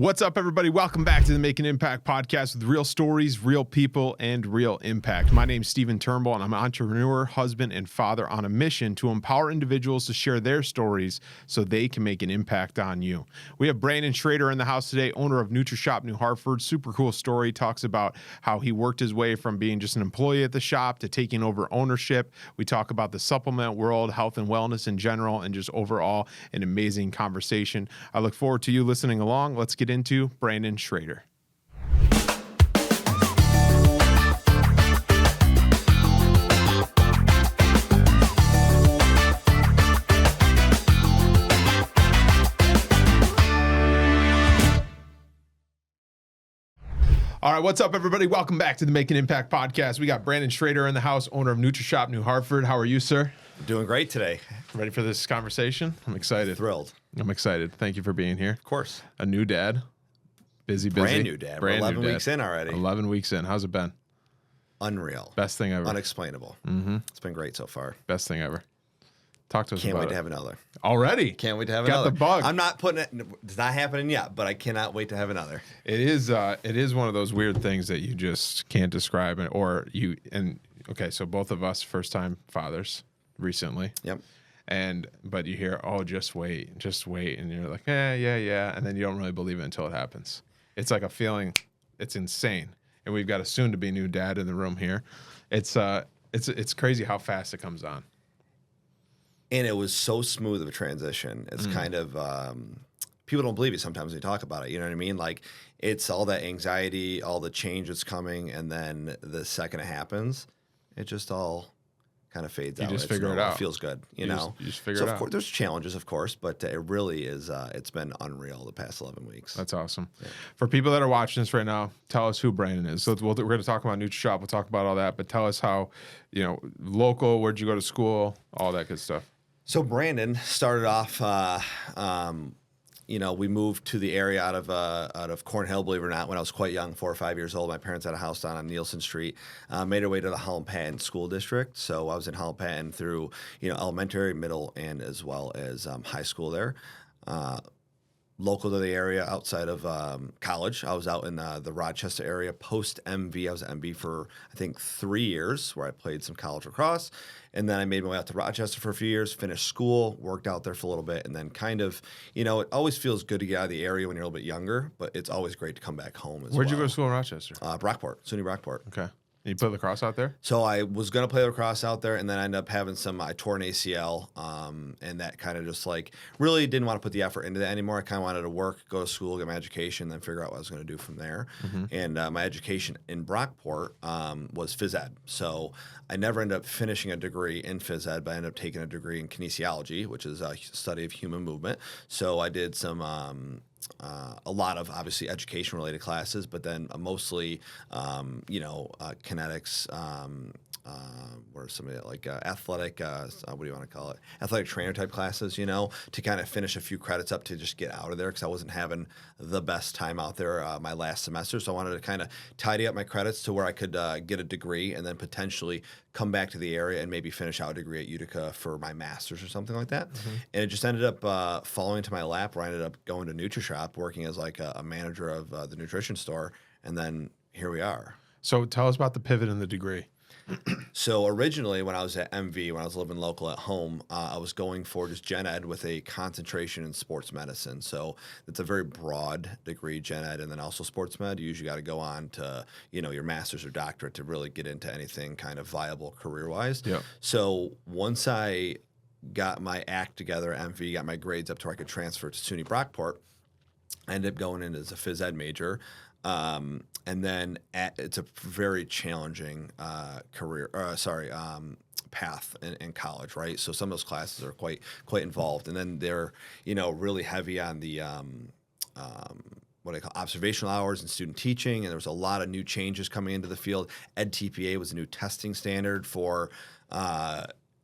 What's up, everybody? Welcome back to the Make an Impact podcast with real stories, real people, and real impact. My name's Stephen Turnbull, and I'm an entrepreneur, husband, and father on a mission to empower individuals to share their stories so they can make an impact on you. We have Brandon Schrader in the house today, owner of NUTRISHOP New Hartford. Super cool story. Talks about how he worked his way from being just an employee at the shop to taking over ownership. We talk about the supplement world, health and wellness in general, and just overall an amazing conversation. I look forward to you listening along. Let's get into Brandon Schrader. All right, what's up, everybody? Welcome back to the Make an Impact podcast. We got Brandon Schrader in the house, owner of NUTRISHOP New Hartford. How are you, sir? Doing great today. Ready for this conversation? I'm excited. Thrilled. I'm excited. Thank you for being here. Of course. A new dad. Busy. Brand new dad. We're 11 weeks in already. 11 weeks in. How's it been? Unreal. Best thing ever. Unexplainable. It's been great so far. Best thing ever. Talk to us Can't about wait it. to have another. Already? Can't wait to have Got another. the bug. I'm not putting it, it's not happening yet, but I cannot wait to have another. It is one of those weird things that you just can't describe. Okay, so both of us first-time fathers recently. Yep. But you hear, oh, just wait. And you're like, yeah. And then you don't really believe it until it happens. It's like a feeling. It's insane. And we've got a soon-to-be new dad in the room here. It's crazy how fast it comes on. And it was so smooth of a transition. It's kind of, people don't believe it sometimes when you talk about it. You know what I mean? Like, it's all that anxiety, all the change that's coming, and then the second it happens, it just all kind of fades out. You just figure it out. It feels good, you know? You just figure it out. Of course, there's challenges, of course, but it really is, it's been unreal the past 11 weeks. That's awesome. Yeah. For people that are watching this right now, tell us who Brandon is. So we're going to talk about NutriShop. We'll talk about all that, but tell us how, local, where'd you go to school, all that good stuff. So Brandon started off, we moved to the area out of Cornhill, believe it or not, when I was quite young, 4 or 5 years old. My parents had a house down on Nielsen Street, made our way to the Holland Patton School District. So I was in Holland Patton through, elementary, middle, and as well as high school there. Local to the area outside of college. I was out in the Rochester area post-MV. I was at MV for, I think, 3 years where I played some college lacrosse. And then I made my way out to Rochester for a few years, finished school, worked out there for a little bit, and then kind of, it always feels good to get out of the area when you're a little bit younger, but it's always great to come back home as well. Where'd you go to school in Rochester? Brockport, SUNY Brockport. Okay. You play lacrosse out there? So I was going to play lacrosse out there, and then I ended up having I tore an ACL, and that kind of just really didn't want to put the effort into that anymore. I kind of wanted to work, go to school, get my education, then figure out what I was going to do from there. Mm-hmm. And my education in Brockport was phys ed. So I never ended up finishing a degree in phys ed, but I ended up taking a degree in kinesiology, which is a study of human movement. So I did some a lot of obviously education related classes, but then mostly, kinetics, or somebody like athletic, what do you want to call it? Athletic trainer type classes, to kind of finish a few credits up to just get out of there because I wasn't having the best time out there my last semester. So I wanted to kind of tidy up my credits to where I could get a degree and then potentially come back to the area and maybe finish out a degree at Utica for my master's or something like that. Mm-hmm. And it just ended up falling into my lap where I ended up going to NutriShop, working as a manager of the nutrition store. And then here we are. So tell us about the pivot in the degree. So originally when I was at MV, when I was living local at home, I was going for just gen ed with a concentration in sports medicine. So it's a very broad degree, gen ed, and then also sports med. You usually got to go on to, your master's or doctorate to really get into anything kind of viable career-wise. Yep. So once I got my act together at MV, got my grades up to where I could transfer to SUNY Brockport, I ended up going in as a phys ed major. And then it's a very challenging path in college, right? So some of those classes are quite involved, and then they're really heavy on the what I call observational hours and student teaching. And there was a lot of new changes coming into the field. EdTPA was a new testing standard for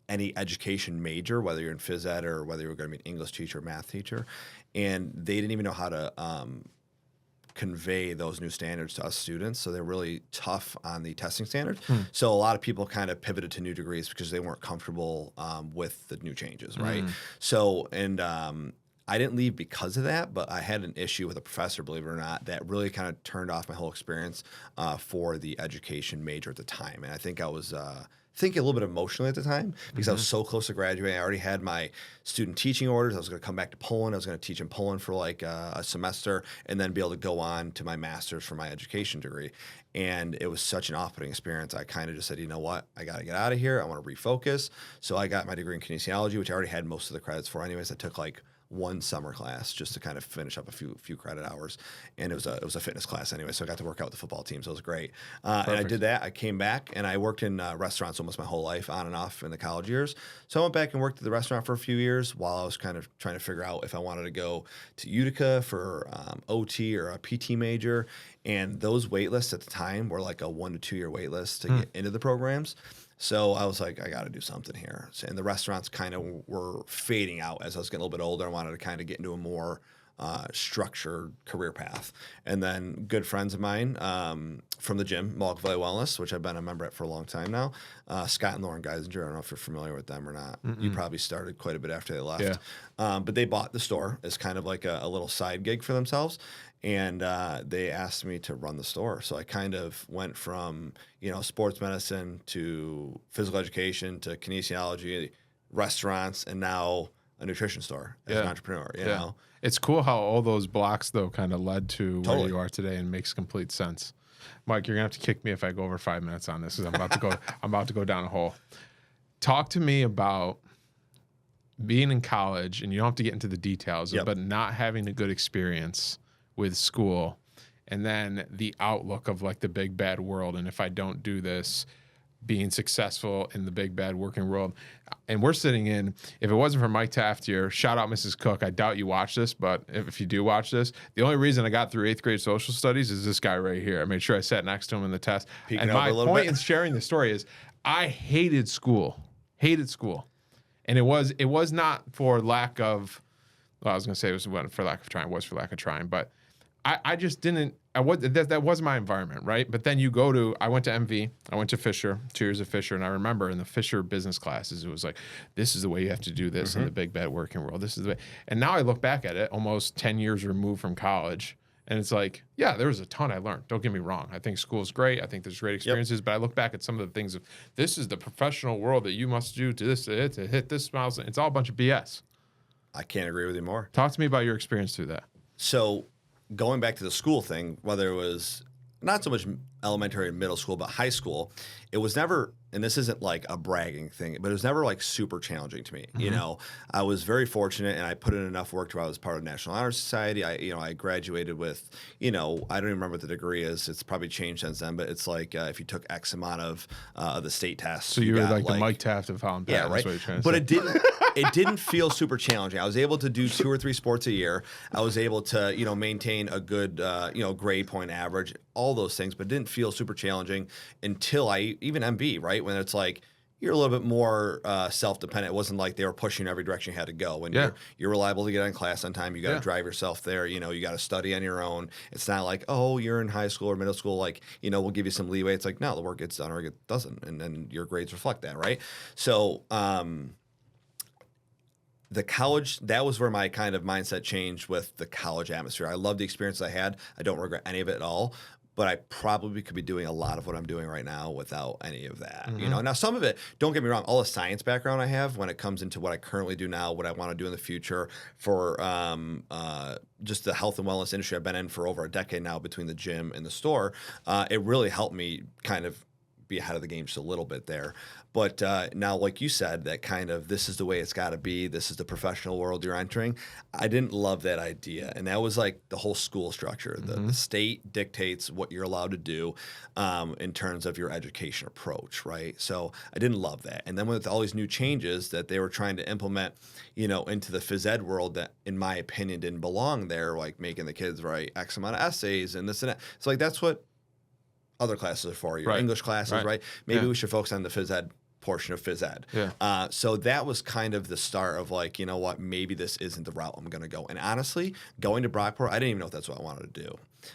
any education major, whether you're in phys ed or whether you're going to be an English teacher or math teacher, and they didn't even know how to convey those new standards to us students. So they're really tough on the testing standards. So a lot of people kind of pivoted to new degrees because they weren't comfortable with the new changes, right? So, and I didn't leave because of that, but I had an issue with a professor, believe it or not, that really kind of turned off my whole experience for the education major at the time. And I think I was thinking a little bit emotionally at the time because I was so close to graduating. I already had my student teaching orders. I was going to come back to Poland. I was going to teach in Poland for like a semester and then be able to go on to my master's for my education degree. And it was such an off-putting experience. I kind of just said, you know what? I got to get out of here. I want to refocus. So I got my degree in kinesiology, which I already had most of the credits for anyways. I took like one summer class just to kind of finish up a few credit hours, and it was a fitness class anyway, so I got to work out with the football team, so it was great. And I did that. I came back and I worked in restaurants almost my whole life, on and off in the college years. So I went back and worked at the restaurant for a few years while I was kind of trying to figure out if I wanted to go to Utica for OT or a PT major. And those wait lists at the time were like a 1 to 2 year wait list to get into the programs. So I was like, I got to do something here. So, and the restaurants kind of were fading out as I was getting a little bit older. I wanted to kind of get into a more structured career path. And then good friends of mine from the gym, Mohawk Valley Wellness, which I've been a member at for a long time now, Scott and Lauren Geisinger. I don't know if you're familiar with them or not. You probably started quite a bit after they left. Yeah. But they bought the store as kind of like a little side gig for themselves. And they asked me to run the store. So I kind of went from, sports medicine to physical education to kinesiology, restaurants, and now a nutrition store as an entrepreneur, you know? It's cool how all those blocks, though, kind of led to where you are today and makes complete sense. Mike, you're going to have to kick me if I go over 5 minutes on this because I'm about to go down a hole. Talk to me about being in college, and you don't have to get into the details, but not having a good experience with school, and then the outlook of like the big bad world. And if I don't do this, being successful in the big bad working world. And we're sitting in, if it wasn't for Mike Taft here, shout out Mrs. Cook. I doubt you watch this, but if you do watch this, the only reason I got through 8th grade social studies is this guy right here. I made sure I sat next to him in the test. And my point in sharing the story is I hated school. And it was not for lack of, well, I was going to say it was for lack of trying. It was for lack of trying, but I just didn't. That was my environment, right? But then I went to MV, I went to Fisher, 2 years of Fisher, and I remember in the Fisher business classes, it was like, this is the way you have to do this in the big bad working world. This is the way. And now I look back at it, almost 10 years removed from college, and it's like, yeah, there was a ton I learned. Don't get me wrong. I think school's great. I think there's great experiences, but I look back at some of the things of this is the professional world that you must do to hit this milestone. It's all a bunch of BS. I can't agree with you more. Talk to me about your experience through that. So going back to the school thing, whether it was not so much elementary and middle school, but high school, it was never, and this isn't like a bragging thing, but it was never like super challenging to me. I was very fortunate, and I put in enough work to where I was part of the National Honor Society. I graduated with, I don't even remember what the degree is. It's probably changed since then, but it's like if you took X amount of the state tests. So you were like the Mike Taft of Holland. Yeah, right. But it didn't feel super challenging. I was able to do 2 or 3 sports a year. I was able to, maintain a good, grade point average, all those things, but it didn't feel super challenging until even MB, right? When it's like, you're a little bit more self-dependent. It wasn't like they were pushing every direction you had to go. When you're reliable to get on class on time, you got to drive yourself there. You got to study on your own. It's not like, oh, you're in high school or middle school, like, we'll give you some leeway. It's like, no, the work gets done or it doesn't. And then your grades reflect that, right? So, the college, that was where my kind of mindset changed with the college atmosphere. I love the experience I had. I don't regret any of it at all, but I probably could be doing a lot of what I'm doing right now without any of that. Now some of it, don't get me wrong, all the science background I have when it comes into what I currently do now, what I want to do in the future for just the health and wellness industry I've been in for over a decade now between the gym and the store, it really helped me kind of be ahead of the game just a little bit there. But now, like you said, that kind of this is the way it's got to be. This is the professional world you're entering. I didn't love that idea. And that was like the whole school structure. The state dictates what you're allowed to do in terms of your education approach, right? So I didn't love that. And then with all these new changes that they were trying to implement, into the phys ed world that, in my opinion, didn't belong there, like making the kids write X amount of essays and this and that. It's like that's what other classes are for, your English classes, right? Maybe we should focus on the phys ed portion of phys ed. So that was kind of the start of like, maybe this isn't the route I'm going to go. And honestly, going to Brockport, I didn't even know if that's what I wanted to do.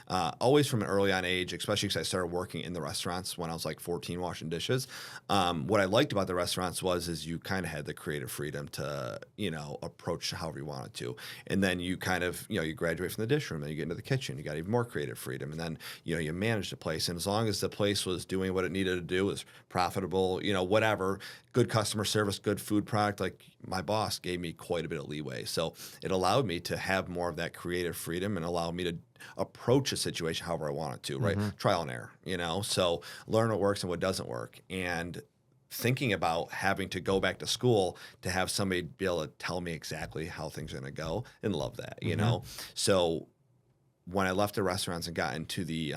always from an early on age, especially because I started working in the restaurants when I was like 14 washing dishes. What I liked about the restaurants is you kind of had the creative freedom to, approach however you wanted to. And then you kind of, you graduate from the dish room and you get into the kitchen, you got even more creative freedom. And then, you manage the place. And as long as the place was doing what it needed to do, was profitable, whatever, good customer service, good food product, like my boss gave me quite a bit of leeway. So it allowed me to have more of that creative freedom and allowed me to approach a situation however I wanted to, right? Trial and error, so learn what works and what doesn't work. And thinking about having to go back to school to have somebody be able to tell me exactly how things are going to go, and love that. So when I left the restaurants and got into the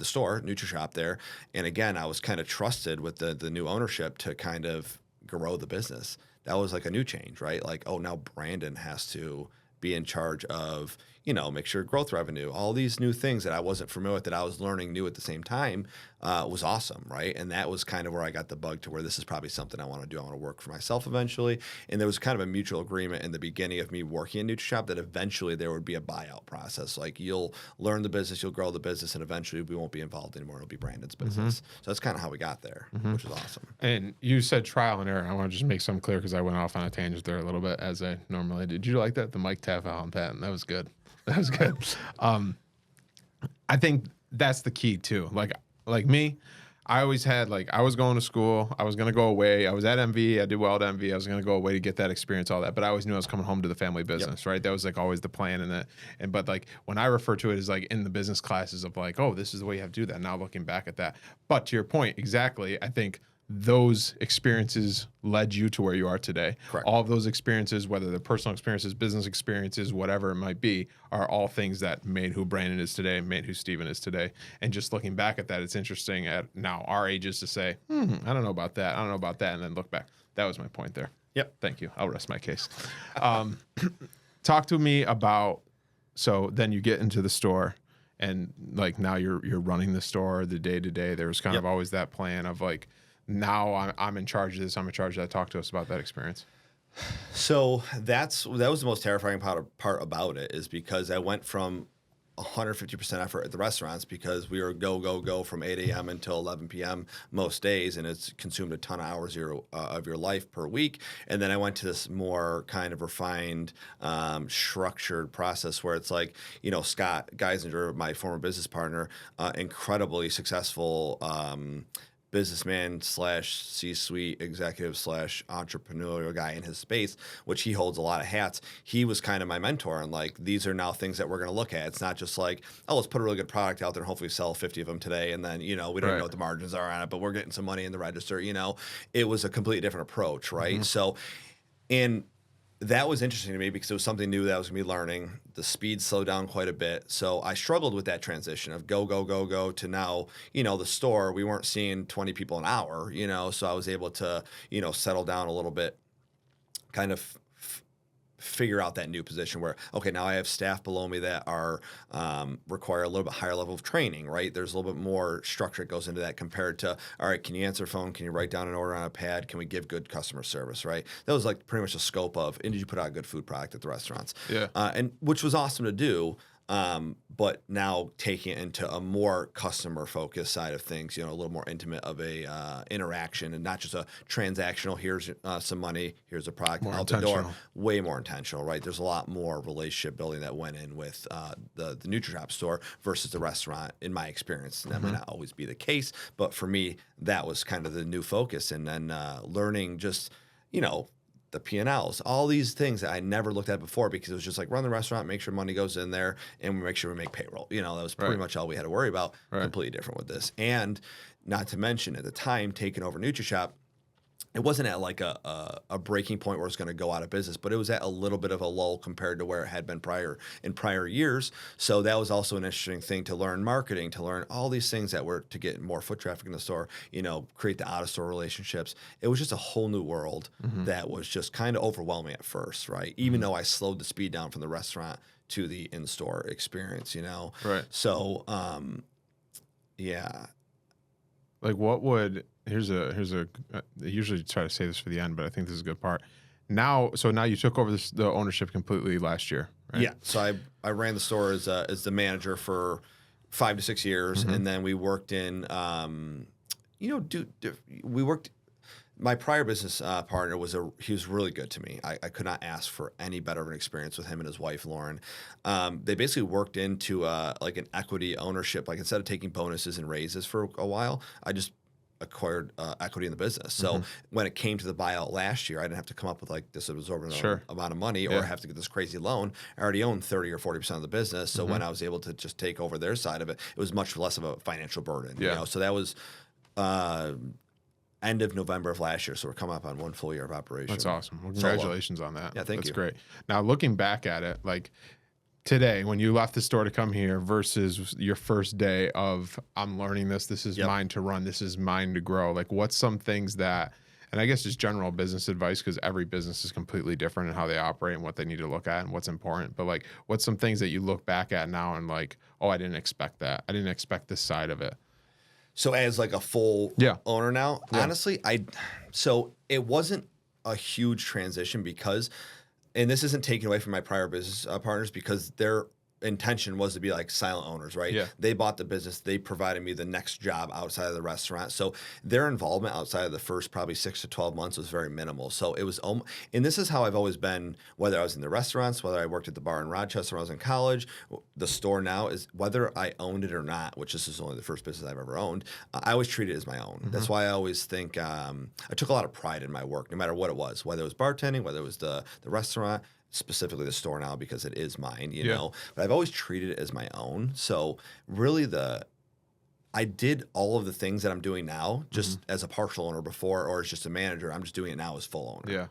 store, NutriShop there, and again, I was kind of trusted with the new ownership to kind of grow the business. That was like a new change, right? Like, oh, now Brandon has to be in charge of, make sure growth revenue, all these new things that I wasn't familiar with, that I was learning new at the same time, was awesome, right? And that was kind of where I got the bug to where this is probably something I want to do. I want to work for myself eventually. And there was kind of a mutual agreement in the beginning of me working in NutriShop that eventually there would be a buyout process. Like, you'll learn the business, you'll grow the business, and eventually we won't be involved anymore. It'll be Brandon's business. So that's kind of how we got there, which is awesome. And you said trial and error. I want to just make something clear because I went off on a tangent there a little bit, as I normally did. Did you like that? The Mike Tafel patent. That was good. That was good. I think that's the key too. Like me, I always had, I was going to school. I was going to go away. I was at MV. I did well at MV. I was going to go away to get that experience, all that. But I always knew I was coming home to the family business, right? That was always the plan. But when I refer to it as in the business classes of oh, this is the way you have to do that. Now looking back at that. But to your point, exactly, I think those experiences led you to where you are today. Correct. All of those experiences, whether they're personal experiences, business experiences, whatever it might be, are all things that made who Brandon is today, made who Steven is today. And just looking back at that, it's interesting at now our ages to say, I don't know about that. I don't know about that. And then look back. That was my point there. Yep. Thank you. I'll rest my case. Talk to me about, so then you get into the store and now you're running the store the day to day. There was kind of always that plan of now I'm in charge of this, I'm in charge of that. Talk to us about that experience. So that was the most terrifying part about it, is because I went from 150% effort at the restaurants, because we were go from 8 a.m. until 11 p.m. most days, and it's consumed a ton of hours of your life per week. And then I went to this more kind of refined, structured process where it's Scott Geisinger, my former business partner, incredibly successful businessman / C-suite executive / entrepreneurial guy in his space, which he holds a lot of hats. He was kind of my mentor, and these are now things that we're going to look at. It's not just oh, let's put a really good product out there and hopefully sell 50 of them today, and then we don't know what the margins are on it, but we're getting some money in the register. It was a completely different approach, right? So, and that was interesting to me because it was something new that I was going to be learning. The speed slowed down quite a bit. So I struggled with that transition of go to now, the store, we weren't seeing 20 people an hour, so I was able to, settle down a little bit, kind of figure out that new position where, okay, now I have staff below me that are require a little bit higher level of training, right? There's a little bit more structure that goes into that compared to, all right, can you answer a phone? Can you write down an order on a pad? Can we give good customer service, right? That was pretty much the scope of, and did you put out a good food product at the restaurants? Yeah. And which was awesome to do. But now taking it into a more customer focused side of things, a little more intimate of a interaction, and not just a transactional, here's some money, here's a product, More out the door. intentional. Way more intentional, right? There's a lot more relationship building that went in with the NutriShop store versus the restaurant, in my experience. And that might not always be the case, but for me, that was kind of the new focus. And then learning just, the P&Ls, all these things that I never looked at before, because it was just run the restaurant, make sure money goes in there, and we make sure we make payroll. That was pretty much all we had to worry about. Completely different with this. And not to mention, at the time, taking over NutriShop, it wasn't at a breaking point where it's going to go out of business, but it was at a little bit of a lull compared to where it had been in prior years. So that was also an interesting thing to learn marketing, to learn all these things that were to get more foot traffic in the store, create the out of store relationships. It was just a whole new world that was just kind of overwhelming at first, right? Even though I slowed the speed down from the restaurant to the in-store experience, Right. So, yeah. What would, here's a I usually try to say this for the end, but I think this is a good part. Now you took over the ownership completely last year, right? Yeah. So I ran the store as the manager for 5 to 6 years, and then we worked in, we worked. My prior business partner he was really good to me. I could not ask for any better of an experience with him and his wife Lauren. They basically worked into like an equity ownership. Like instead of taking bonuses and raises for a while, I just acquired equity in the business. So when it came to the buyout last year, I didn't have to come up with like this absorbent amount of money or have to get this crazy loan. I already owned 30 or 40% of the business. So when I was able to just take over their side of it, it was much less of a financial burden. Yeah. You know? So that was end of November of last year. So we're coming up on 1 full year of operation. That's awesome. Well, congratulations on that. Yeah, thank you. That's great. Now looking back at it, like today, when you left the store to come here versus your first day of I'm learning this is mine to run, this is mine to grow. Like what's some things that, and I guess just general business advice, because every business is completely different in how they operate and what they need to look at and what's important. But like, what's some things that you look back at now and like, oh, I didn't expect that. I didn't expect this side of it. So as like a full owner now, honestly, so it wasn't a huge transition because, and this isn't taken away from my prior business partners because their intention was to be like silent owners, right? Yeah. They bought the business. They provided me the next job outside of the restaurant. So their involvement outside of the first probably 6 to 12 months was very minimal. So it was, and this is how I've always been, whether I was in the restaurants, whether I worked at the bar in Rochester when I was in college, the store now is whether I owned it or not, which this is only the first business I've ever owned, I always treat it as my own. That's why I always think, I took a lot of pride in my work, no matter what it was, whether it was bartending, whether it was the restaurant, specifically the store now because it is mine, you know, but I've always treated it as my own. So really I did all of the things that I'm doing now just as a partial owner before, or as just a manager. I'm just doing it now as full owner. Yeah.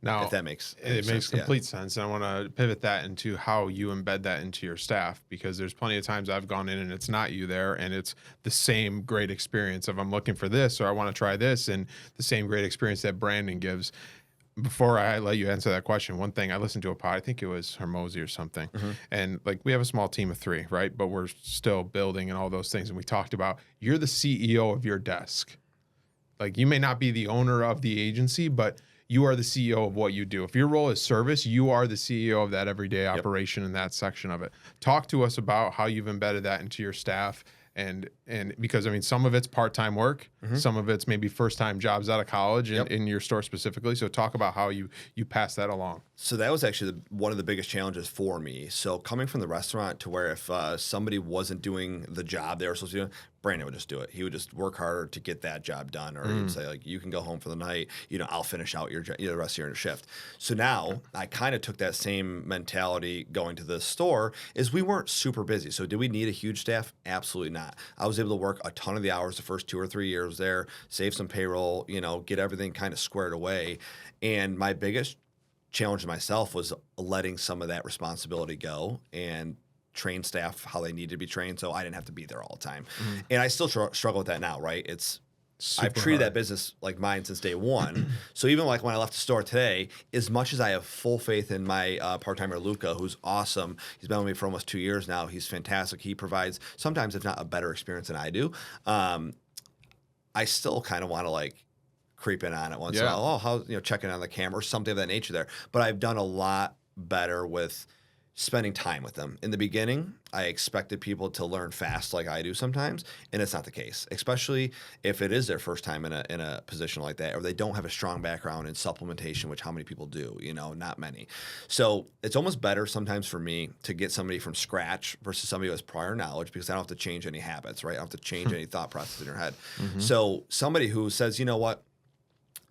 Now, if that makes sense. Makes complete sense. And I want to pivot that into how you embed that into your staff, because there's plenty of times I've gone in and it's not you there and it's the same great experience of I'm looking for this or I want to try this, and the same great experience that Brandon gives. Before I let you answer that question, one thing I listened to a pod, I think it was Hermosi or something. And like we have a small team of 3, right? But we're still building and all those things. And we talked about you're the CEO of your desk. Like you may not be the owner of the agency, but you are the CEO of what you do. If your role is service, you are the CEO of that everyday operation in that section of it. Talk to us about how you've embedded that into your staff. And because I mean, some of it's part-time work, some of it's maybe first-time jobs out of college in your store specifically. So talk about how you pass that along. So that was actually one of the biggest challenges for me. So coming from the restaurant to where if somebody wasn't doing the job they were supposed to do, Brandon would just do it. He would just work harder to get that job done, or he'd say like, "You can go home for the night. You know, I'll finish out the rest of your shift." So now I kind of took that same mentality going to the store. Is we weren't super busy, so did we need a huge staff? Absolutely not. I was able to work a ton of the hours the first 2 or 3 years there, save some payroll, you know, get everything kind of squared away. And my biggest challenge to myself was letting some of that responsibility go and train staff how they need to be trained, so I didn't have to be there all the time. And I still struggle with that now, right? I've treated that business like mine since day one. So even like when I left the store today, as much as I have full faith in my part-timer Luca, who's awesome, he's been with me for almost 2 years now. He's fantastic. He provides sometimes, if not a better experience than I do. I still kind of want to like creep in on it once in a while. Oh, how, you know, checking on the camera or something of that nature there. But I've done a lot better with spending time with them. In the beginning, I expected people to learn fast like I do sometimes, and it's not the case, especially if it is their first time in a position like that, or they don't have a strong background in supplementation, which how many people do, you know, not many. So it's almost better sometimes for me to get somebody from scratch versus somebody who has prior knowledge, because I don't have to change any habits, right? I don't have to change any thought process in their head. So somebody who says, you know what,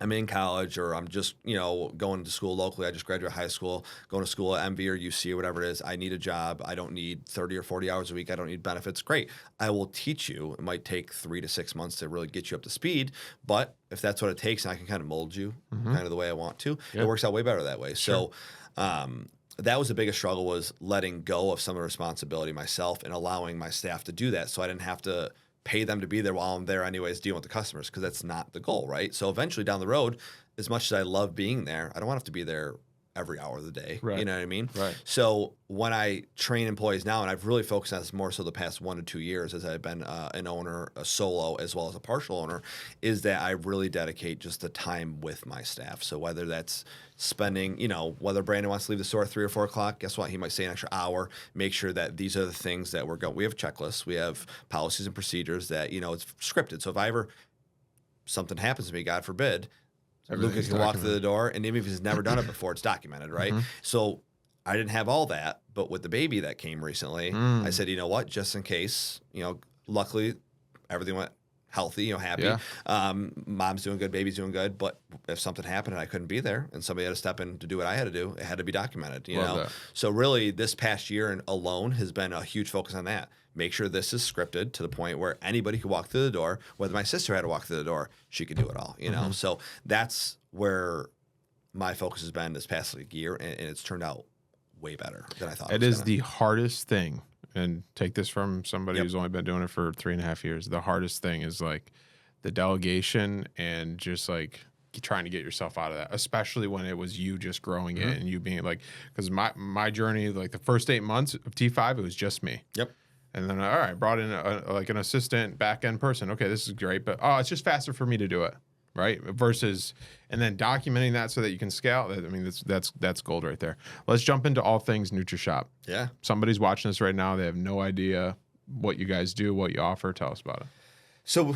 I'm in college, or I'm just, you know, going to school locally. I just graduated high school, going to school at MV or UC or whatever it is. I need a job. I don't need 30 or 40 hours a week. I don't need benefits. Great. I will teach you. It might take 3 to 6 months to really get you up to speed. But if that's what it takes, and I can kind of mold you kind of the way I want to, it works out way better that way. Sure. So that was the biggest struggle, was letting go of some of the responsibility myself and allowing my staff to do that, so I didn't have to pay them to be there while I'm there anyways dealing with the customers, because that's not the goal, right? So eventually down the road, as much as I love being there, I don't want to have to be there every hour of the day. Right. You know what I mean? Right. So when I train employees now, and I've really focused on this more so the past 1 to 2 years as I've been an owner, a solo, as well as a partial owner, is that I really dedicate just the time with my staff. So whether that's spending, whether Brandon wants to leave the store at 3 or 4 o'clock, guess what? He might stay an extra hour, make sure that these are the things that we're going. We have checklists, we have policies and procedures that, it's scripted. So if I ever, something happens to me, God forbid, Lucas can walk through the door, and even if he's never done it before, it's documented, right? So I didn't have all that, but with the baby that came recently, I said, you know what, just in case, luckily everything went healthy, happy. Yeah. Mom's doing good, baby's doing good, but if something happened and I couldn't be there and somebody had to step in to do what I had to do, it had to be documented, Love that. So really this past year alone has been a huge focus on that. Make sure this is scripted to the point where anybody could walk through the door, whether my sister had to walk through the door, she could do it all, So that's where my focus has been this past year, and it's turned out way better than I thought. It is the hardest thing, and take this from somebody who's only been doing it for 3.5 years. The hardest thing is like the delegation and just like trying to get yourself out of that, especially when it was you just growing it and you being like, because my journey, like the first 8 months of T5, it was just me. Yep. And then, all right, brought in like an assistant back-end person. Okay, this is great, but it's just faster for me to do it, right? Versus, and then documenting that so that you can scale. I mean, that's gold right there. Let's jump into all things NutriShop. Yeah. Somebody's watching this right now. They have no idea what you guys do, what you offer. Tell us about it. So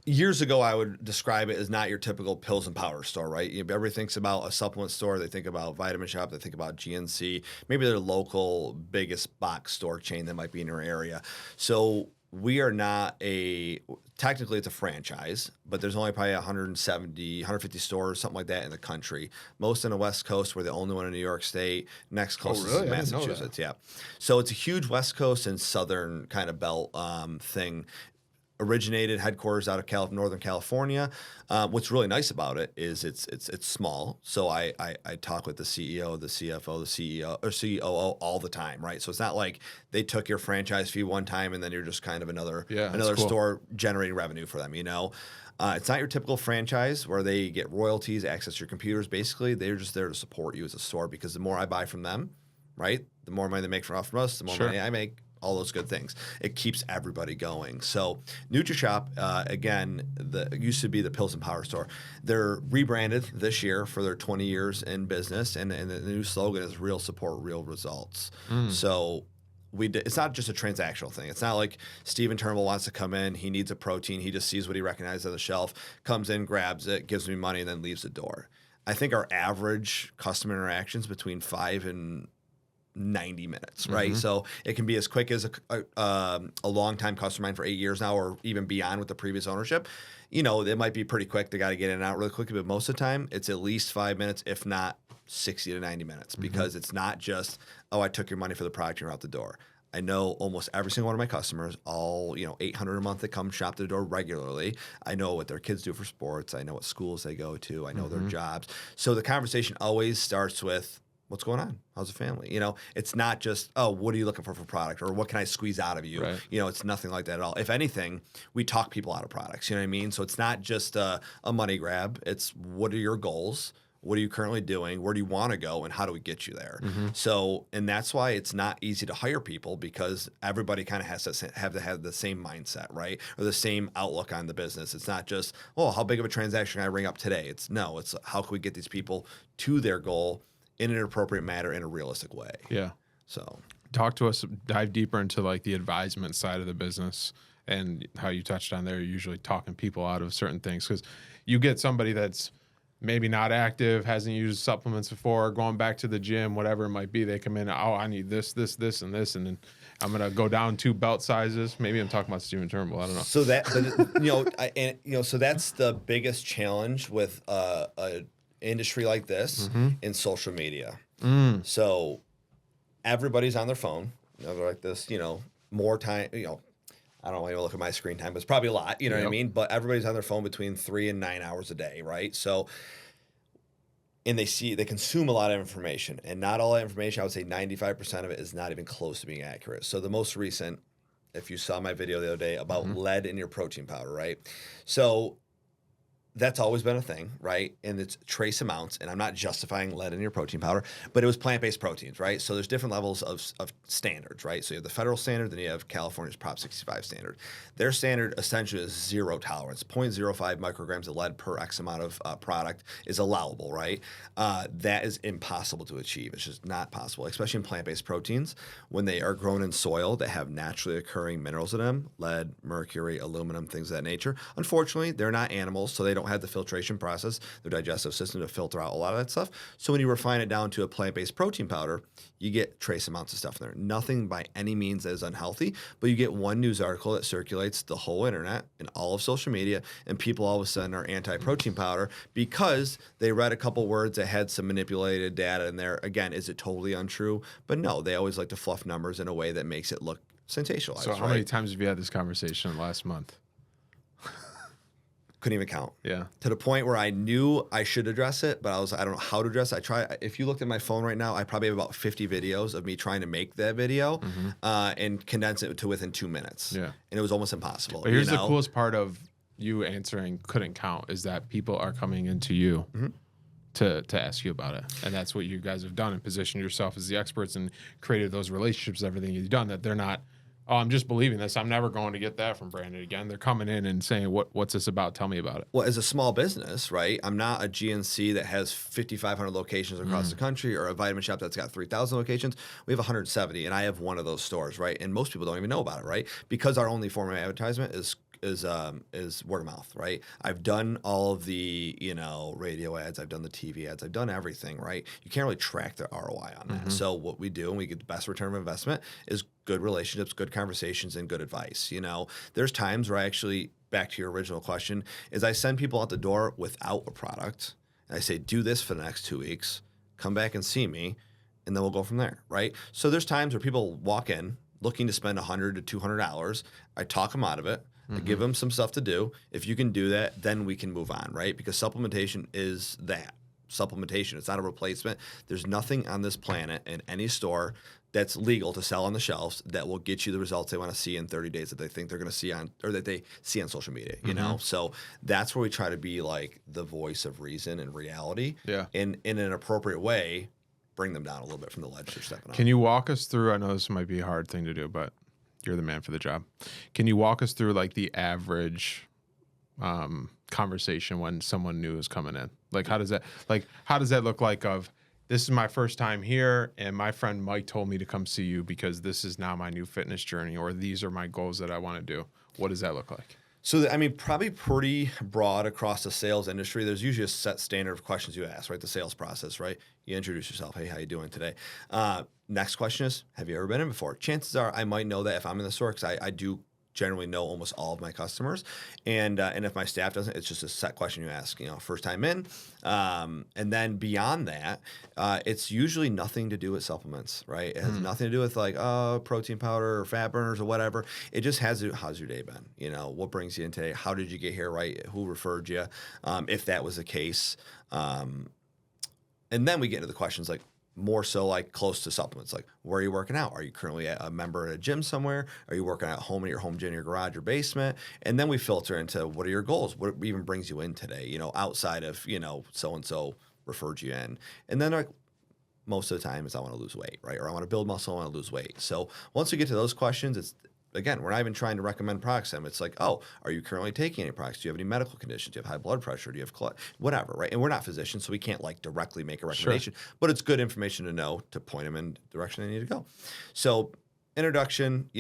years ago, I would describe it as not your typical pills and powder store, right? Everybody thinks about a supplement store. They think about Vitamin Shop. They think about GNC. Maybe their local biggest box store chain that might be in your area. So we are not technically it's a franchise, but there's only probably 170, 150 stores, something like that in the country. Most on the West Coast. We're the only one in New York State. Next closest is Massachusetts. Yeah. So it's a huge West Coast and Southern kind of belt thing. Originated headquarters out of Northern California. What's really nice about it is it's small. So I talk with the CEO, the CFO, the CEO or COO all the time, right? So it's not like they took your franchise fee one time and then you're just kind of another store generating revenue for them. It's not your typical franchise where they get royalties, access to your computers. Basically, they're just there to support you as a store because the more I buy from them, right, the more money they make from us, the more money I make. All those good things. It keeps everybody going. So NutriShop, again, used to be the Pills and Power store. They're rebranded this year for their 20 years in business, and the new slogan is real support, real results. So it's not just a transactional thing. It's not like Stephen Turnbull wants to come in, he needs a protein, he just sees what he recognizes on the shelf, comes in, grabs it, gives me money, and then leaves the door. I think our average customer interactions between 5 and 90 minutes, right? So it can be as quick as a long-time customer mine for 8 years now, or even beyond with the previous ownership. It might be pretty quick. They got to get in and out really quickly, but most of the time, it's at least 5 minutes, if not 60 to 90 minutes, because it's not just, I took your money for the product and you're out the door. I know almost every single one of my customers, all 800 a month that come shop to the door regularly. I know what their kids do for sports. I know what schools they go to. I know their jobs. So the conversation always starts with, what's going on? How's the family? It's not just, what are you looking for product, or what can I squeeze out of you? Right. It's nothing like that at all. If anything, we talk people out of products. You know what I mean? So it's not just a money grab. It's, what are your goals? What are you currently doing? Where do you want to go? And how do we get you there? So, and that's why it's not easy to hire people, because everybody kind of has to have the same mindset, right? Or the same outlook on the business. It's not just, how big of a transaction can I ring up today? It's how can we get these people to their goal in an appropriate manner, in a realistic way. Yeah. So talk to us, dive deeper into like the advisement side of the business and how you touched on there, usually talking people out of certain things. Because you get somebody that's maybe not active, hasn't used supplements before, going back to the gym, whatever it might be. They come in, I need this, and this, and then I'm going to go down 2 belt sizes. Maybe I'm talking about Stephen Turnbull. I don't know. So so that's the biggest challenge with a industry like this in social media. So everybody's on their phone. They're like this, more time, I don't even look at my screen time, but it's probably a lot, what I mean? But everybody's on their phone between 3 and 9 hours a day, right? So, and they consume a lot of information, and not all that information, I would say 95% of it is not even close to being accurate. So the most recent, if you saw my video the other day about lead in your protein powder, right? So that's always been a thing, right? And it's trace amounts, and I'm not justifying lead in your protein powder, but it was plant-based proteins, right? So there's different levels of standards, right? So you have the federal standard, then you have California's Prop 65 standard. Their standard essentially is zero tolerance. 0.05 micrograms of lead per X amount of product is allowable, right? That is impossible to achieve. It's just not possible, especially in plant-based proteins when they are grown in soil that have naturally occurring minerals in them, lead, mercury, aluminum, things of that nature. Unfortunately, they're not animals, so they don't have the filtration process, their digestive system to filter out a lot of that stuff. So when you refine it down to a plant-based protein powder, you get trace amounts of stuff in there. Nothing by any means that is unhealthy, but you get one news article that circulates the whole internet and all of social media, and people all of a sudden are anti-protein powder because they read a couple words that had some manipulated data in there. Again, is it totally untrue? But no, they always like to fluff numbers in a way that makes it look sensationalized. So how many times have you had this conversation last month? Couldn't even count. Yeah. To the point where I knew I should address it, but I don't know how to address it. If you looked at my phone right now, I probably have about 50 videos of me trying to make that video and condense it to within 2 minutes. Yeah. And it was almost impossible. But here's the coolest part of you answering couldn't count is that people are coming into you to ask you about it. And that's what you guys have done and positioned yourself as the experts and created those relationships, everything you've done, that they're not, oh, I'm just believing this. I'm never going to get that from Brandon again. They're coming in and saying, what's this about? Tell me about it. Well, as a small business, right, I'm not a GNC that has 5,500 locations across the country or a vitamin shop that's got 3,000 locations. We have 170, and I have one of those stores, right? And most people don't even know about it, right? Because our only form of advertisement is word of mouth, right? I've done all of the, radio ads, I've done the TV ads, I've done everything, right? You can't really track the ROI on that. So what we do, and we get the best return of investment, is good relationships, good conversations, and good advice. There's times where I actually, back to your original question, is I send people out the door without a product, and I say, do this for the next 2 weeks, come back and see me, and then we'll go from there, right? So there's times where people walk in looking to spend $100 to $200. I talk them out of it. I give them some stuff to do. If you can do that, then we can move on, right? Because supplementation is that. Supplementation. It's not a replacement. There's nothing on this planet in any store that's legal to sell on the shelves that will get you the results they want to see in 30 days that they think they're going to see on, or that they see on social media, So that's where we try to be like the voice of reason and reality. Yeah. In an appropriate way, bring them down a little bit from the ledge they're stepping on. Can you walk us through, I know this might be a hard thing to do, but you're the man for the job. Can you walk us through like the average conversation when someone new is coming in? Like, how does that look like of, this is my first time here and my friend Mike told me to come see you because this is now my new fitness journey, or these are my goals that I want to do. What does that look like? So, probably pretty broad across the sales industry. There's usually a set standard of questions you ask, right? The sales process, right? You introduce yourself. Hey, how you doing today? Next question is, have you ever been in before? Chances are I might know that if I'm in the store, because I do generally know almost all of my customers. And if my staff doesn't, it's just a set question you ask, first time in. And then beyond that, it's usually nothing to do with supplements, right? It has nothing to do with like, protein powder or fat burners or whatever. It just has to do, how's your day been? What brings you in today? How did you get here, right? Who referred you? If that was the case. And then we get into the questions like, more so like close to supplements, like where are you working out? Are you currently a member at a gym somewhere? Are you working at home in your home gym, your garage, or basement? And then we filter into what are your goals? What even brings you in today? Outside of, so-and-so referred you in. And then like most of the time is I want to lose weight, right? Or I want to build muscle, I want to lose weight. So once we get to those questions, it's, again, we're not even trying to recommend products to them. It's like, oh, are you currently taking any products? Do you have any medical conditions? Do you have high blood pressure? Do you have whatever, right? And we're not physicians, so we can't like directly make a recommendation, but it's good information to know to point them in the direction they need to go. So introduction,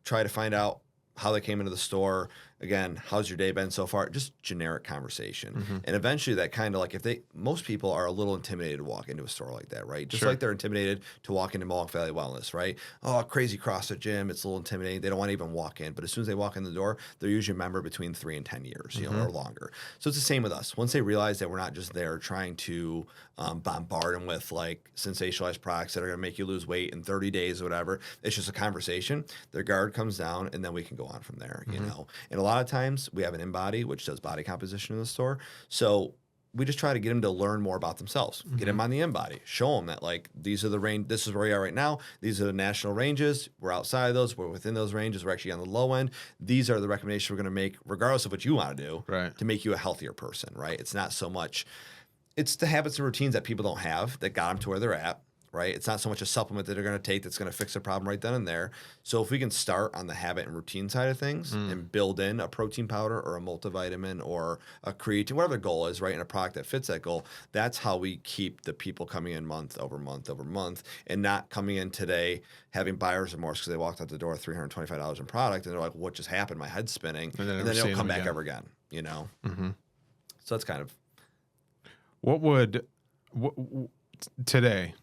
try to find out how they came into the store. Again, how's your day been so far? Just generic conversation. And eventually that kind of like, most people are a little intimidated to walk into a store like that, right? Just like they're intimidated to walk into Mohawk Valley Wellness, right? Oh, crazy CrossFit gym. It's a little intimidating. They don't want to even walk in. But as soon as they walk in the door, they're usually a member between 3 and 10 years, or longer. So it's the same with us. Once they realize that we're not just there trying to bombard them with like sensationalized products that are going to make you lose weight in 30 days or whatever, it's just a conversation. Their guard comes down and then we can go on from there, And a lot of times we have an InBody, which does body composition in the store. So we just try to get them to learn more about themselves, get them on the InBody, show them that like these are the range, this is where we are right now. These are the national ranges. We're outside of those. We're within those ranges. We're actually on the low end. These are the recommendations we're going to make, regardless of what you want to do, Right. to make you a healthier person, right? It's not so much, it's the habits and routines that people don't have that got them to where they're at. Right? It's not so much a supplement that they're going to take that's going to fix the problem right then and there. So if we can start on the habit and routine side of things and build in a protein powder or a multivitamin or a creatine, whatever the goal is, right, in a product that fits that goal, that's how we keep the people coming in month over month over month and not coming in today having buyer's remorse because they walked out the door with $325 in product and they're like, what just happened? My head's spinning. And then they don't come back ever again, you know? So that's kind of. Today,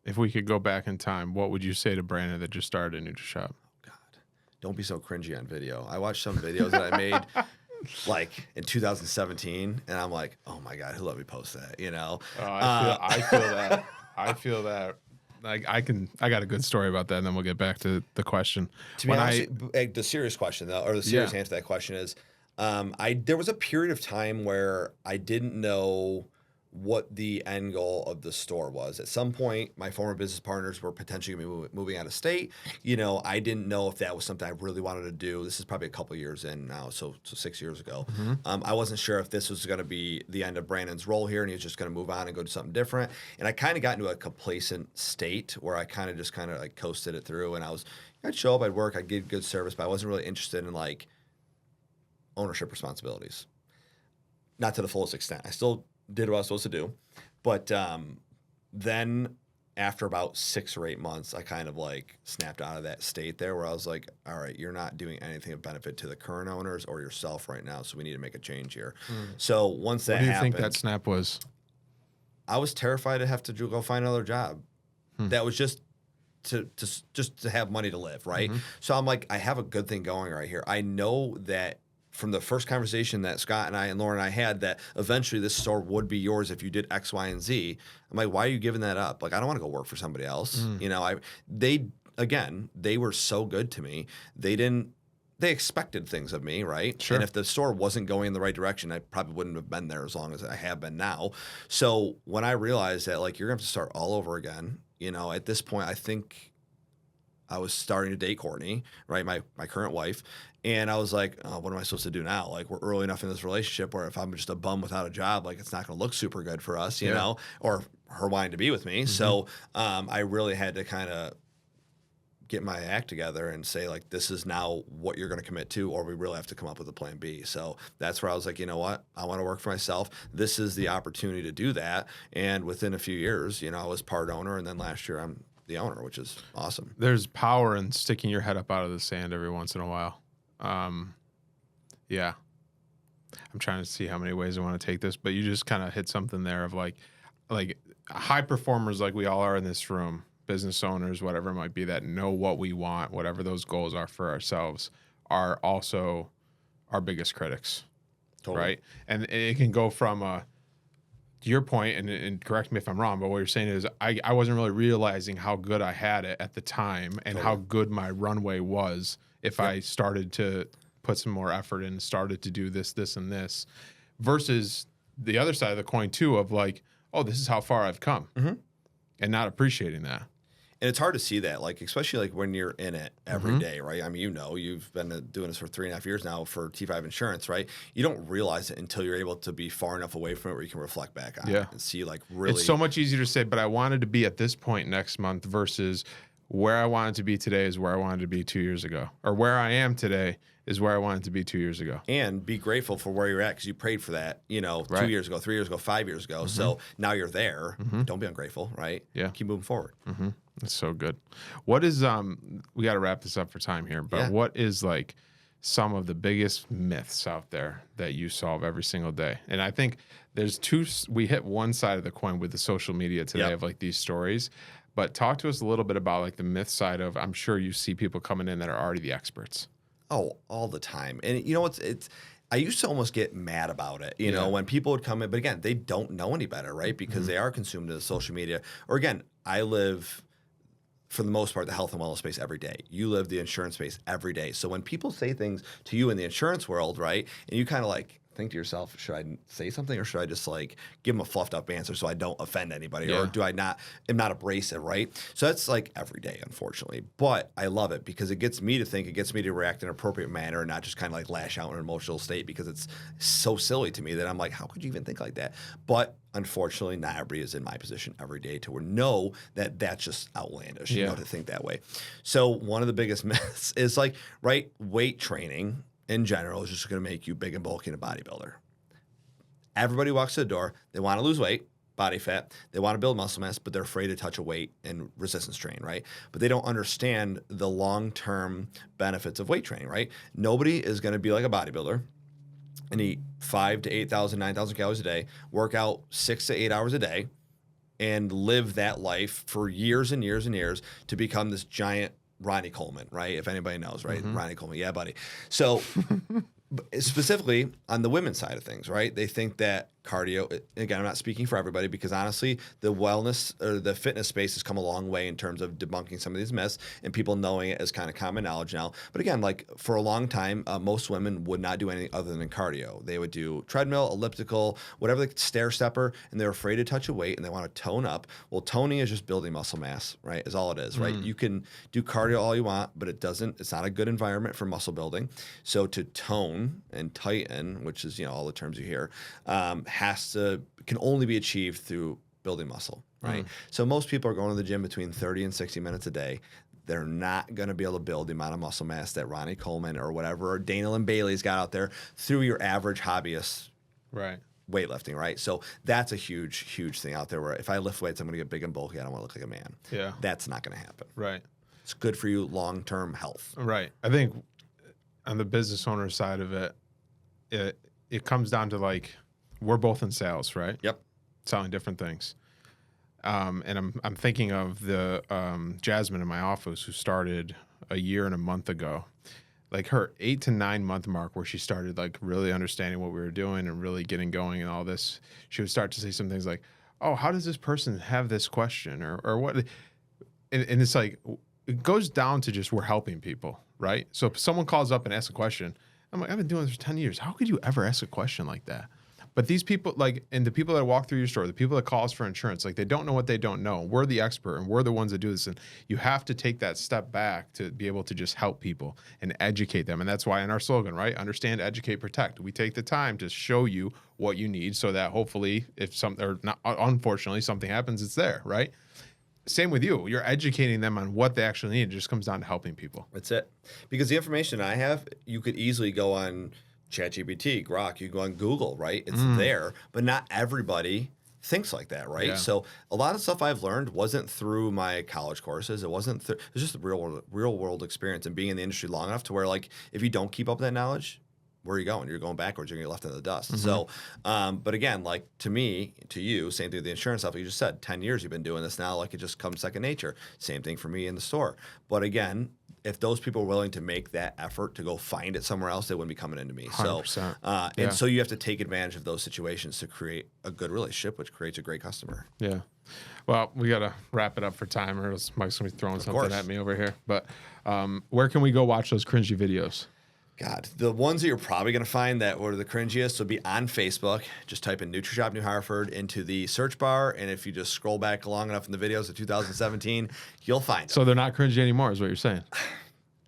if we could go back in time, what would you say to Brandon that just started a NutriShop? God, don't be so cringy on video. I watched some videos that I made like in 2017, and I'm like, oh my God, who let me post that? You know? Oh, I feel that. I feel that. Like I got a good story about that, and then we'll get back to the question. To be honest, the serious question though, or the serious answer to that question is, there was a period of time where I didn't know what the end goal of the store was. At some point, my former business partners were potentially moving out of state. You know, I didn't know if that was something I really wanted to do. This is probably a couple years in now, so 6 years ago. I wasn't sure if this was going to be the end of Brandon's role here and he was just going to move on and go do something different. And I kind of got into a complacent state where I kind of like coasted it through. And I'd show up, I'd work, I'd get good service, but I wasn't really interested in like ownership responsibilities. Not to the fullest extent. I still did what I was supposed to do. But then after about 6 or 8 months, I kind of like snapped out of that state there where I was like, all right, you're not doing anything of benefit to the current owners or yourself right now. So we need to make a change here. So once that happened. What do you think that snap was? I was terrified to have to go find another job. That was just to have money to live, right? So I'm like, I have a good thing going right here. I know that from the first conversation that Scott and I and Lauren and I had that eventually this store would be yours if you did X, Y, and Z. I'm like, why are you giving that up? Like, I don't want to go work for somebody else. You know, they were so good to me. They expected things of me, right? Sure. And if the store wasn't going in the right direction, I probably wouldn't have been there as long as I have been now. So when I realized that, like, you're going to have to start all over again, you know, at this point, I think I was starting to date Courtney, right? My current wife. And I was like, oh, what am I supposed to do now? Like, we're early enough in this relationship where if I'm just a bum without a job, like, it's not going to look super good for us, you know, or her wanting to be with me. So I really had to kind of get my act together and say, like, this is now what you're going to commit to, or we really have to come up with a plan B. So that's where I was like, you know what? I want to work for myself. This is the opportunity to do that. And within a few years, you know, I was part owner. And then last year, I'm the owner, which is awesome. There's power in sticking your head up out of the sand every once in a while. Yeah. I'm trying to see how many ways I want to take this, but you just kind of hit something there of like high performers like we all are in this room, business owners, whatever it might be, that know what we want, whatever those goals are for ourselves, are also our biggest critics. Totally. Right? And it can go from to your point, and correct me if I'm wrong, but what you're saying is I wasn't really realizing how good I had it at the time and how good my runway was if I started to put some more effort in and started to do this, and this, versus the other side of the coin too of like, oh, this is how far I've come, and not appreciating that. And it's hard to see that, like, especially like when you're in it every day, right? I mean, you know, you've been doing this for 3.5 years now for T5 Insurance, right? You don't realize it until you're able to be far enough away from it where you can reflect back on it and see, like, really. It's so much easier to say, but I wanted to be at this point next month versus where I wanted to be today is where I wanted to be 2 years ago, or where I am today is where I wanted to be 2 years ago. And be grateful for where you're at because you prayed for that, you know, 2 years ago, 3 years ago, 5 years ago. So now you're there. Don't be ungrateful, right? Yeah. Keep moving forward. That's so good. What is, we got to wrap this up for time here, but what is like some of the biggest myths out there that you solve every single day? And I think there's we hit one side of the coin with the social media today of like these stories, but talk to us a little bit about like the myth side of, I'm sure you see people coming in that are already the experts. Oh, all the time. And you know, I used to almost get mad about it, you know, when people would come in, but again, they don't know any better, right? Because they are consumed in the social media. Or again, I live, for the most part, the health and wellness space every day. You live the insurance space every day. So when people say things to you in the insurance world, right, and you kind of like think to yourself, should I say something or should I just like give them a fluffed up answer so I don't offend anybody? Yeah. Or do I am not abrasive, right? So that's like every day, unfortunately. But I love it because it gets me to think, it gets me to react in an appropriate manner and not just kind of like lash out in an emotional state because it's so silly to me that I'm like, how could you even think like that? But unfortunately, not everybody is in my position every day to know that that's just outlandish, Yeah. to think that way. So one of the biggest myths is like, right, weight training in general is just going to make you big and bulky and a bodybuilder. Everybody walks to the door. They want to lose weight, body fat. They want to build muscle mass, but they're afraid to touch a weight and resistance train, right? But they don't understand the long-term benefits of weight training, right? Nobody is going to be like a bodybuilder and eat 5,000 to 8,000, 9,000 calories a day, work out 6 to 8 hours a day, and live that life for years and years and years to become this giant Ronnie Coleman, right? If anybody knows, right? Mm-hmm. Ronnie Coleman, yeah, buddy. So specifically on the women's side of things, right? They think that cardio, again, I'm not speaking for everybody because honestly, the wellness or the fitness space has come a long way in terms of debunking some of these myths and people knowing it as kind of common knowledge now. But again, like for a long time, most women would not do anything other than cardio. They would do treadmill, elliptical, whatever, the stair stepper, and they're afraid to touch a weight and they want to tone up. Well, toning is just building muscle mass, right? Is all it is, right? You can do cardio all you want, but it's not a good environment for muscle building. So to tone and tighten, which is, all the terms you hear, can only be achieved through building muscle, right? So most people are going to the gym between 30 and 60 minutes a day. They're not going to be able to build the amount of muscle mass that Ronnie Coleman or whatever, or Dana and Bailey's got out there through your average hobbyist Right. weightlifting, right? So that's a huge, huge thing out there where if I lift weights, I'm going to get big and bulky. I don't want to look like a man. Yeah. That's not going to happen. Right. It's good for you long-term health. Right. I think on the business owner side of it, it comes down to like, we're both in sales, right? Yep. Selling different things. And I'm thinking of the Jasmine in my office who started a year and a month ago. Like her 8 to 9 month mark where she started like really understanding what we were doing and really getting going and all this, she would start to say some things like, oh, how does this person have this question or what? And it's like, it goes down to just we're helping people, right? So if someone calls up and asks a question, I'm like, I've been doing this for 10 years. How could you ever ask a question like that? But these people, like, and the people that walk through your store, the people that call us for insurance, like, they don't know what they don't know. We're the expert, and we're the ones that do this. And you have to take that step back to be able to just help people and educate them. And that's why in our slogan, right? Understand, educate, protect. We take the time to show you what you need so that hopefully, if something, or not, unfortunately, something happens, it's there, right? Same with you. You're educating them on what they actually need. It just comes down to helping people. That's it. Because the information I have, you could easily go on ChatGPT, Grok, you go on Google, right? It's there, but not everybody thinks like that, right? Yeah. So a lot of stuff I've learned wasn't through my college courses. It wasn't. It was just the real world experience and being in the industry long enough to where, like, if you don't keep up with that knowledge, where are you going? You're going backwards. You're going to get left in the dust. So, but again, like to me, to you, same thing with the insurance stuff. Like you just said, 10 years you've been doing this now. Like it just comes second nature. Same thing for me in the store. But again, if those people are willing to make that effort to go find it somewhere else, they wouldn't be coming into me. 100%. So, Yeah. and so you have to take advantage of those situations to create a good relationship, which creates a great customer. Yeah. Well, we got to wrap it up for time or else Mike's going to be throwing something course. at me over here. But where can we go watch those cringy videos? God, the ones that you're probably going to find that were the cringiest would be on Facebook. Just type in NUTRISHOP New Hartford into the search bar, and if you just scroll back long enough in the videos of 2017, you'll find them. So they're not cringy anymore is what you're saying?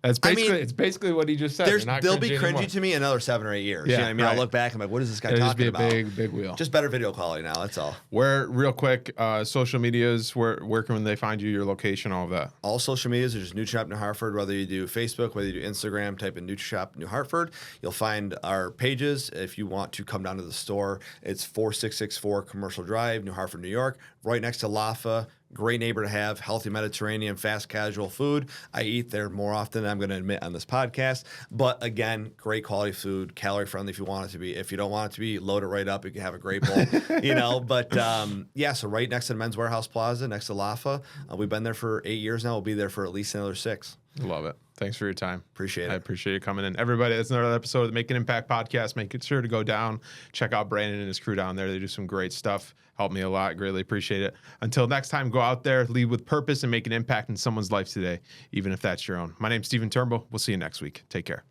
That's basically, it's basically what he just said. They'll be cringy to me in another 7 or 8 years. Yeah, You know what I mean? right. I'll look back and I'm like, what is this guy It'll talking just be a about? big wheel. Just better video quality now, that's all. Where, real quick, social medias, where can they find you, your location, all of that? All social medias are just NUTRISHOP New Hartford, whether you do Facebook, whether you do Instagram, type in NUTRISHOP New Hartford. You'll find our pages. If you want to come down to the store, it's 4664 Commercial Drive, New Hartford, New York, right next to LAFA. Great neighbor to have, healthy Mediterranean, fast casual food. I eat there more often than I'm going to admit on this podcast. But again, great quality food, calorie friendly if you want it to be. If you don't want it to be, load it right up. You can have a great bowl, But yeah, so right next to the Men's Warehouse Plaza, next to LAFA. We've been there for 8 years now. We'll be there for at least another 6. Love it. Thanks for your time. Appreciate it. I appreciate you coming in. Everybody, that's another episode of the Make an Impact podcast. Make sure to go down, check out Brandon and his crew down there. They do some great stuff. Help me a lot. Greatly appreciate it. Until next time, go out there, lead with purpose, and make an impact in someone's life today, even if that's your own. My name's Stephen Turnbull. We'll see you next week. Take care.